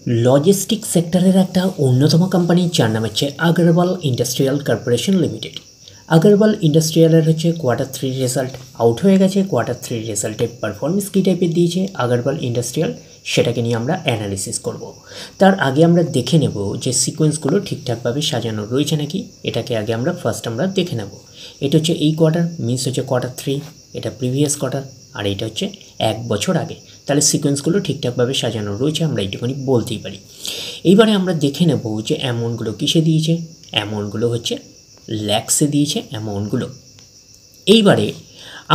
Logistic সেক্টরের একটা অন্যতম কোম্পানি যার নাম হচ্ছে Agarwal industrial corporation limited. Agarwal ইন্ডাস্ট্রিয়ালের হচ্ছে কোয়ার্টার 3 রেজাল্ট আউট হয়ে গেছে। কোয়ার্টার 3 রেজাল্টে পারফরমেন্স কী টাইপের দিয়েছে আগরওয়াল ইন্ডাস্ট্রিয়াল, সেটাকে নিয়ে আমরা অ্যানালিসিস করব। তার আগে আমরা দেখে নেব যে সিকোয়েন্সগুলো ঠিকঠাকভাবে সাজানো রয়েছে নাকি। এটাকে আগে আমরা ফার্স্ট দেখে নেব। এটা হচ্ছে এই কোয়ার্টার, মিনস হচ্ছে কোয়ার্টার 3, এটা প্রিভিয়াস কোয়ার্টার, আর এটা হচ্ছে 1 বছর আগে। তাহলে সিকোয়েন্সগুলো ঠিকঠাকভাবে সাজানো রয়েছে, আমরা এইটুকুনি বলতেই পারি। এইবারে আমরা দেখে নেব যে অ্যামাউন্টগুলো কিসে দিয়েছে। অ্যামাউন্টগুলো হচ্ছে ল্যাক্সে দিয়েছে অ্যামাউন্টগুলো। এইবারে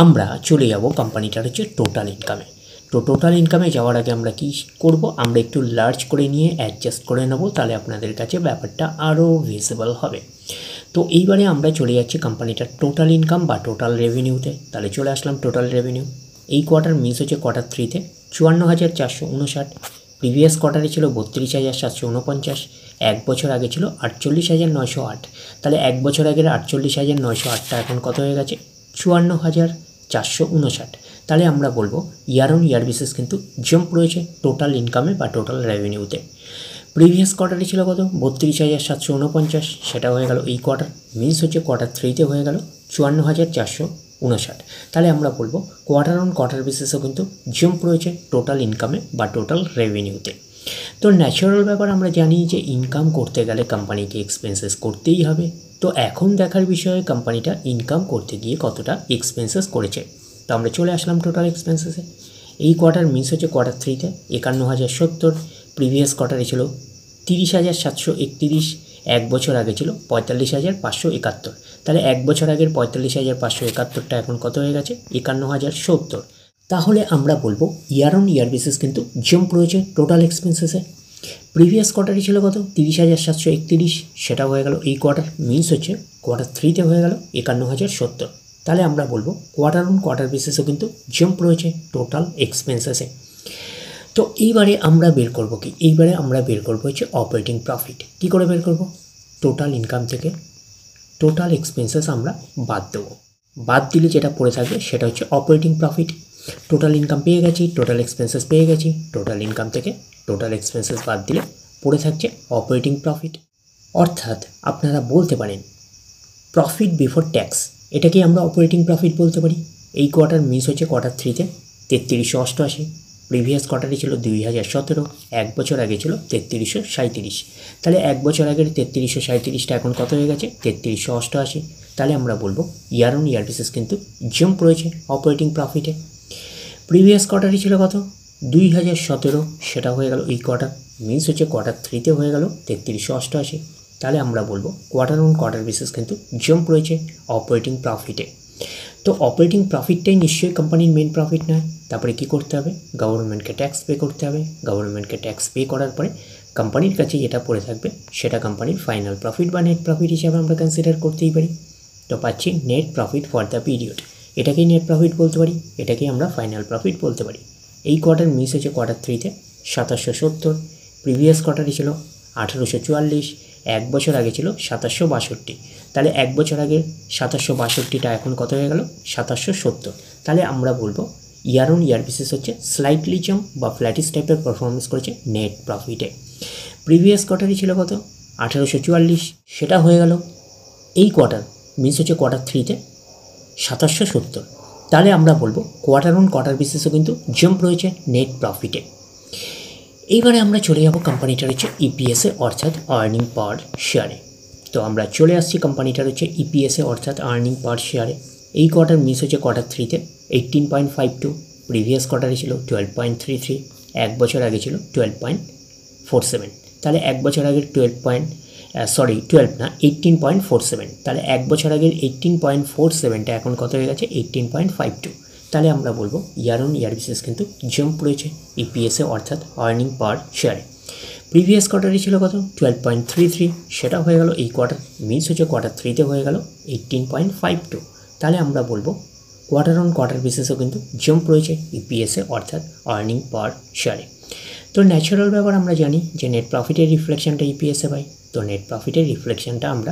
আমরা চলে যাব কোম্পানিটার হচ্ছে টোটাল ইনকামে। তো টোটাল ইনকামে যাওয়ার আগে আমরা কি করব, আমরা একটু লার্জ করে নিয়ে অ্যাডজাস্ট করে নেব, তাহলে আপনাদের কাছে ব্যাপারটা আরও ভিজিবল হবে। তো এইবারে আমরা চলে যাচ্ছি কোম্পানিটার টোটাল ইনকাম বা টোটাল রেভিনিউতে। তাহলে চলে আসলাম টোটাল রেভিনিউ। এই কোয়ার্টার মিস হচ্ছে কোয়ার্টার 3তে 54,459, প্রিভিয়াস কোয়ার্টারে ছিল 32,749, 1 বছর আগে ছিল 48,908। তাহলে 1 বছর আগের 48,908টা এখন কত হয়ে গেছে 54,459। তাহলে আমরা বলবো ইয়ার অন ইয়ার বেসিস কিন্তু জাম্প রয়েছে টোটাল ইনকামে বা টোটাল রেভিনিউতে। প্রিভিয়াস কোয়ার্টারে ছিল কত 32,749, সেটা হয়ে গেল এই কোয়ার্টার, মিনস হচ্ছে কোয়ার্টার 3তে হয়ে গেল 54,459। তাহলে আমরা বলবো কোয়ার্টার অন কোয়ার্টার বেসিসও কিন্তু জাম্প রয়েছে টোটাল ইনকামে বা টোটাল রেভিনিউতে। তো ন্যাচারাল ব্যাপার, আমরা জানি যে ইনকাম করতে গেলে কোম্পানিকে এক্সপেন্সেস করতেই হবে। তো এখন দেখার বিষয়ে কোম্পানিটা ইনকাম করতে গিয়ে কতটা এক্সপেন্সেস করেছে। তো আমরা চলে আসলাম টোটাল এক্সপেন্সেসে। এই কোয়ার্টার মিস হচ্ছে কোয়ার্টার 3তে 51,070, প্রিভিয়াস কোয়ার্টারে ছিল 30,731, 1 বছর আগে ছিল 45,571। তাহলে 1 বছর আগের 45,571টা এখন কত হয়ে গেছে 51,070। তাহলে আমরা বলবো ইয়ার অন ইয়ার বেসিস কিন্তু জাম্প রয়েছে টোটাল এক্সপেন্সেসে। প্রিভিয়াস কোয়ার্টারে ছিল কত 30,731, সেটা হয়ে গেল এই কোয়ার্টার, মিনস হচ্ছে কোয়ার্টার 3তে হয়ে গেল 51,070। তাহলে আমরা বলবো কোয়ার্টার অন কোয়ার্টার বেসিসও কিন্তু জাম্প রয়েছে টোটাল এক্সপেন্সেসে। তো এইবারে আমরা বের করব কি, এইবারে আমরা বের করব হচ্ছে অপারেটিং প্রফিট। কী করে বের করব, টোটাল ইনকাম থেকে টোটাল এক্সপেন্সেস আমরা বাদ দেবো। বাদ দিলে যেটা পড়ে থাকবে সেটা হচ্ছে অপারেটিং প্রফিট। টোটাল ইনকাম পেয়ে গেছি, টোটাল এক্সপেন্সেস পেয়ে গেছি, টোটাল ইনকাম থেকে টোটাল এক্সপেন্সেস বাদ দিলে পড়ে থাকছে অপারেটিং প্রফিট। অর্থাৎ আপনারা বলতে পারেন প্রফিট বিফোর ট্যাক্স, এটাকেই আমরা অপারেটিং প্রফিট বলতে পারি। এই কোয়ার্টার মিস হচ্ছে কোয়ার্টার 3তে 3388, প্রিভিয়াস কোয়ার্টারে ছিল 2017, 1 বছর আগে ছিল 3337। তাহলে 1 বছর আগের 3337টা এখন কত হয়ে গেছে 3388। তাহলে আমরা বলবো ইয়ার অন ইয়ার বেসিস কিন্তু জাম্প রয়েছে অপারেটিং প্রফিটে। প্রিভিয়াস কোয়ার্টারে ছিল কত 2017, সেটা হয়ে গেল এই কোয়ার্টার, মিনস হচ্ছে কোয়ার্টার 3তে হয়ে গেল 3388। তাহলে আমরা বলবো কোয়ার্টার অন কোয়ার্টার বেসিস কিন্তু জাম্প রয়েছে অপারেটিং প্রফিটে। তো অপারেটিং প্রফিটটাই নিশ্চয়ই কোম্পানির মেন প্রফিট নয়। তারপরে কী করতে হবে, গভর্নমেন্টকে ট্যাক্স পে করতে হবে। গভর্নমেন্টকে ট্যাক্স পে করার পরে কোম্পানির কাছে যেটা পড়ে থাকবে সেটা কোম্পানির ফাইনাল প্রফিট বা নেট প্রফিট হিসাবে আমরা কনসিডার করতেই পারি। তো পাচ্ছি net profit for the period, এটাকেই নেট প্রফিট বলতে পারি, এটাকেই আমরা ফাইনাল প্রফিট বলতে পারি। এই কোয়ার্টার মিস হচ্ছে কোয়ার্টার 3তে 2770, প্রিভিয়াস কোয়ার্টারে ছিল 1844, 1 বছর আগে ছিল 2762। তাহলে 1 বছর আগে 2762টা এখন কত হয়ে গেল 2770। তাহলে আমরা বলবো ইয়ার অন ইয়ার বেসিস হচ্ছে স্লাইটলি জাম্প বা ফ্ল্যাটিস টাইপের পারফরমেন্স করেছে নেট প্রফিটে। প্রিভিয়াস কোয়ার্টারে ছিল কত 1844, সেটা হয়ে গেল এই কোয়ার্টার মিস হচ্ছে কোয়ার্টার 3তে 2770। তাহলে আমরা বলবো কোয়ার্টার অন কোয়ার্টার বেসিসও কিন্তু জাম্প রয়েছে নেট প্রফিটে। এইবারে আমরা চলে যাব কোম্পানিটার হচ্ছে ইপিএসে অর্থাৎ আর্নিং পার শেয়ারে। তো আমরা চলে আসছি কোম্পানিটার হচ্ছে ইপিএসে অর্থাৎ আর্নিং পার শেয়ারে। এই কোয়ার্টার মিস হচ্ছে কোয়ার্টার 3তে 18.52, প্রিভিয়াস কোয়ার্টারে ছিল 12.33, 1 বছর আগে ছিল 12.47। তাহলে 1 বছর আগের 12 না 18.47, তাহলে 1 বছর আগের 18.47টা এখন কত হয়ে গেছে 18.52। তাহলে আমরা বলবো ইয়ার অন ইয়ার বেসিস কিন্তু জাম্প রয়েছে ইপিএসে অর্থাৎ আর্নিং পার শেয়ারে। প্রিভিয়াস কোয়ার্টারে ছিল কত 12.33, সেটা হয়ে গেল এই কোয়ার্টার, মিস হচ্ছে কোয়ার্টার 3তে হয়ে গেল 18.52। তাহলে আমরা বলবো কোয়ার্টার অন কোয়ার্টার বেসিসও কিন্তু জাম্প রয়েছে ইপিএসে অর্থাৎ আর্নিং পার শেয়ারে। তো ন্যাচারাল ব্যাপার, আমরা জানি যে নেট প্রফিটের রিফ্লেকশনটা ইপিএসে পাই। তো নেট প্রফিটের রিফ্লেকশনটা আমরা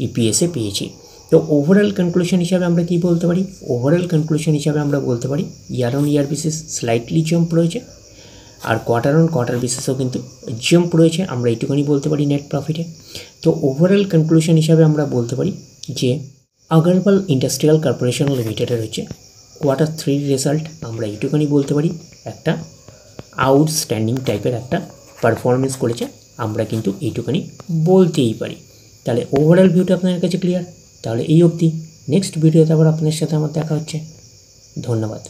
ইপিএসে পেয়েছি। তো ওভারঅল কনক্লুশন হিসাবে আমরা কি বলতে পারি, ওভারঅল কনক্লুশন হিসাবে আমরা বলতে পারি year on year basis slightly jump রয়েছে আর কোয়ার্টার অন কোয়ার্টার বেসিসেও কিন্তু জাম্প রয়েছে, আমরা এইটুকুনি বলতে পারি নেট প্রফিটে। তো ওভারঅল কনক্লুশন হিসাবে আমরা বলতে পারি যে আগরওয়াল ইন্ডাস্ট্রিয়াল কর্পোরেশন লিমিটেডের হচ্ছে কোয়ার্টার 3 রেজাল্ট আমরা এইটুকুনি বলতে পারি একটা আউটস্ট্যান্ডিং টাইপের একটা পারফরমেন্স করেছে, আমরা কিন্তু এইটুকুনি বলতেই পারি। তাহলে ওভারঅল ভিউটা আপনাদের কাছে ক্লিয়ার। তাহলে এই অবধি, নেক্সট ভিডিওতে আবার আপনাদের সাথে আমার দেখা হচ্ছে। ধন্যবাদ।